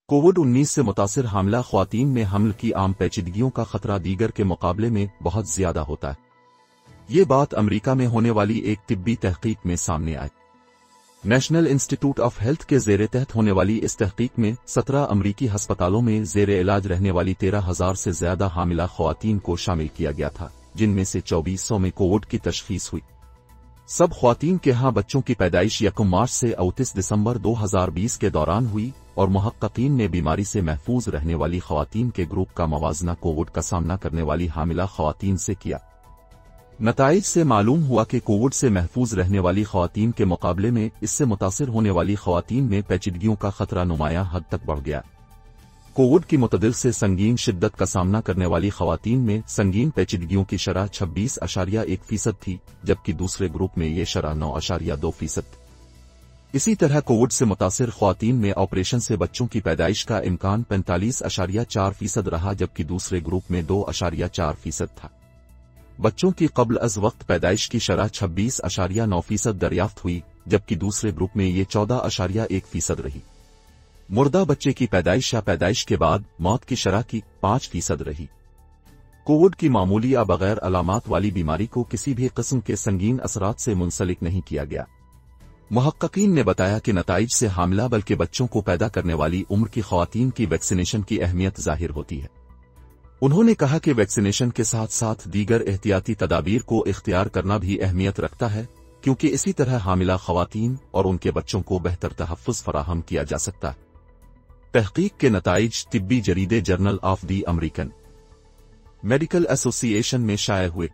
कोविड-19 से मुतासिर हामिला ख्वातीन में हमल की आम पेचीदगियों का खतरा दीगर के मुकाबले में बहुत ज्यादा होता है। ये बात अमेरिका में होने वाली एक तिब्बी तहकीक में सामने आई। नेशनल इंस्टीट्यूट ऑफ हेल्थ के जेर तहत होने वाली इस तहकीक में 17 अमरीकी अस्पतालों में जेर इलाज रहने वाली 13,000 से ज्यादा हामिला ख्वातीन को शामिल किया गया था, जिनमें से 2400 में कोविड की तशखीस हुई। सब ख्वातीन के यहाँ बच्चों की पैदाइश 1 मार्च से 29 दिसंबर 2020 के दौरान हुई और मुहक्किकीन ने बीमारी से महफूज रहने वाली ख्वातीन के ग्रुप का मवाजना कोविड का सामना करने वाली हामिला ख्वातीन से किया। नताइज से मालूम हुआ कि कोविड से महफूज रहने वाली ख्वातीन के मुकाबले में इससे मुतासिर होने वाली ख्वातीन में पेचीदगियों का खतरा नुमायां हद तक बढ़ गया। कोविड की मुतदिल से संगीन शिद्दत का सामना करने वाली ख्वातीन में संगीन पेचीदगियों की शरह 26.1% थी, जबकि दूसरे ग्रुप में ये शरह 9.2% थी। इसी तरह कोविड से मुतासिर ख्वातीन में ऑपरेशन से बच्चों की पैदाइश का इम्कान 45.4% रहा, जबकि दूसरे ग्रुप में 2.4% था। बच्चों की कब्ल अज वक्त पैदाइश की शरह 26.9% दरियाफ्त हुई, जबकि दूसरे ग्रुप में ये 14.1% रही। मुर्दा बच्चे की पैदाइश या पैदाइश के बाद मौत की शरह की 5% रही। कोविड की मामूली या बगैर अलामात वाली बीमारी को किसी भी किस्म के संगीन असरात से मुंसलिक नहीं किया गया। मुहक्किकीन ने बताया कि नताइज से हामिला बल्कि बच्चों को पैदा करने वाली उम्र की ख्वातीन की वैक्सीनेशन की अहमियत जाहिर होती है। उन्होंने कहा कि वैक्सीनेशन के साथ साथ दीगर एहतियाती तदाबीर को इख्तियार करना भी अहमियत रखता है, क्योंकि इसी तरह हामिला ख्वातीन और उनके बच्चों को बेहतर तहफ़्फ़ुज़ फराहम किया जा सकता है। तहकीक के नताइज तिब्बी जरीदे Journal of the American Medical Association में शाये हुए।